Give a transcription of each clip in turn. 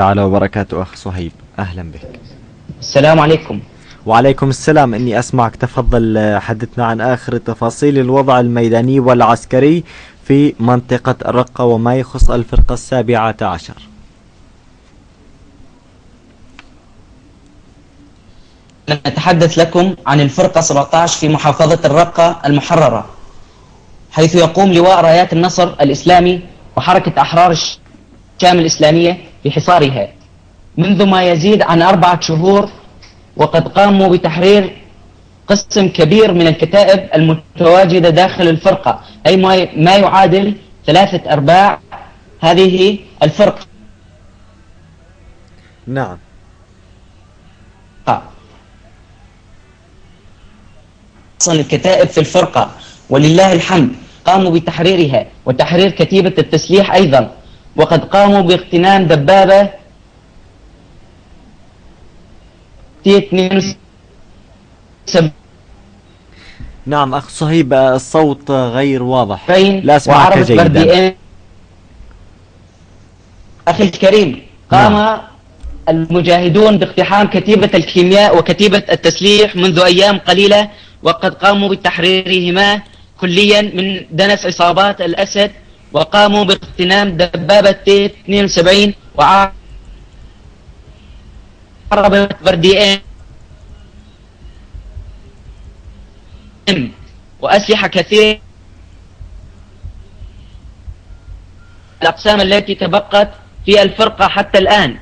تعالى وبركاته أخ صهيب، أهلا بك. السلام عليكم. وعليكم السلام، إني أسمعك. تفضل، حدثنا عن آخر تفاصيل الوضع الميداني والعسكري في منطقة الرقة وما يخص الفرقة 17. نتحدث لكم عن الفرقة 17 في محافظة الرقة المحررة، حيث يقوم لواء رايات النصر الإسلامي وحركة أحرار الشام الإسلامية بحصارها منذ ما يزيد عن 4 شهور، وقد قاموا بتحرير قسم كبير من الكتائب المتواجدة داخل الفرقة، أي ما يعادل 3/4 هذه الفرقة. نعم. الكتائب في الفرقة ولله الحمد قاموا بتحريرها وتحرير كتيبة التسليح أيضا، وقد قاموا باغتنام دبابة T-72. نعم أخ صهيب، الصوت غير واضح، لا أسمعك وعربة جيدا. برديين. أخي الكريم، قام المجاهدون باقتحام كتيبة الكيمياء وكتيبة التسليح منذ أيام قليلة، وقد قاموا بتحريرهما كليا من دنس عصابات الأسد، وقاموا باغتنام دبابة T-72 وعربة برديين وأسلحة كثيرة. الأقسام التي تبقت في الفرقة حتى الآن،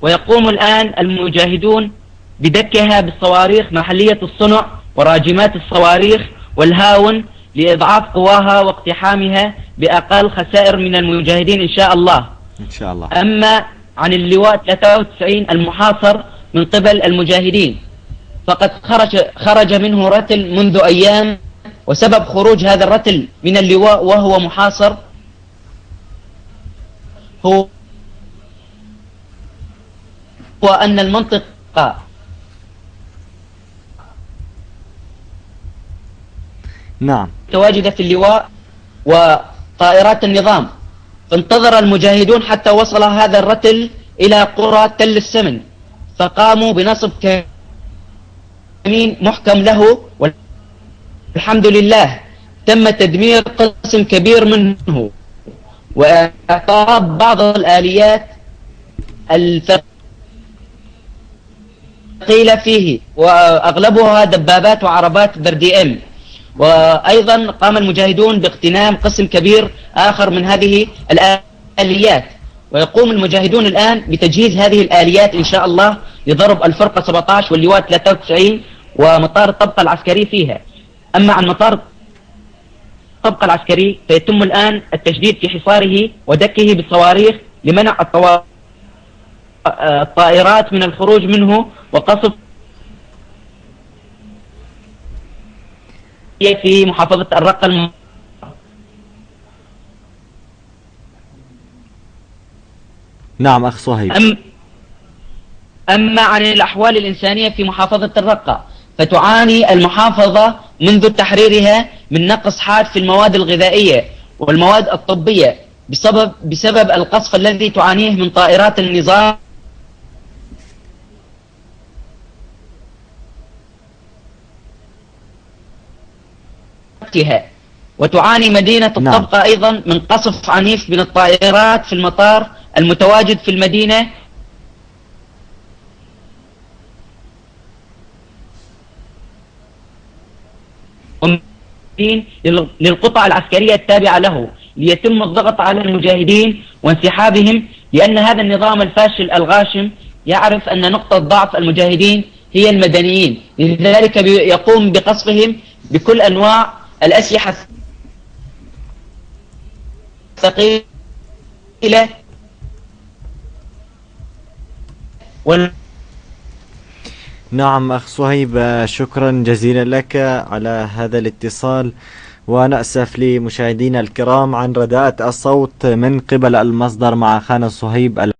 ويقوم الآن المجاهدون بدكها بالصواريخ محلية الصنع وراجمات الصواريخ والهاون لإضعاف قواها واقتحامها بأقل خسائر من المجاهدين إن شاء الله. إن شاء الله. أما عن اللواء 93 المحاصر من قبل المجاهدين، فقد خرج منه رتل منذ أيام، وسبب خروج هذا الرتل من اللواء وهو محاصر هو أن المنطقة نعم متواجدة في اللواء وطائرات النظام، فانتظر المجاهدون حتى وصل هذا الرتل إلى قرى تل السمن، فقاموا بنصب كمين محكم له، والحمد لله تم تدمير قسم كبير منه وإعطاب بعض الآليات الثقيلة فيه، وأغلبها دبابات وعربات بردي إم. وأيضا قام المجاهدون باغتنام قسم كبير آخر من هذه الآليات، ويقوم المجاهدون الآن بتجهيز هذه الآليات إن شاء الله لضرب الفرقة 17 واللواء 93 ومطار الطبقة العسكري فيها. أما عن مطار الطبقة العسكري فيتم الآن التشديد في حصاره ودكه بالصواريخ لمنع الطائرات من الخروج منه وقصف في محافظة الرقة نعم أخ صهيب. أما عن الأحوال الإنسانية في محافظة الرقة، فتعاني المحافظة منذ تحريرها من نقص حاد في المواد الغذائية والمواد الطبية بسبب القصف الذي تعانيه من طائرات النظام، وتعاني مدينة الطبقة أيضا من قصف عنيف من الطائرات في المطار المتواجد في المدينة للقطع العسكرية التابعة له، ليتم الضغط على المجاهدين وانسحابهم، لأن هذا النظام الفاشل الغاشم يعرف أن نقطة ضعف المجاهدين هي المدنيين، لذلك يقوم بقصفهم بكل أنواع الأسلحة الثقيلة نعم أخ صهيب، شكرا جزيلا لك على هذا الاتصال، ونأسف لمشاهدينا الكرام عن رداءة الصوت من قبل المصدر مع أخانا صهيب.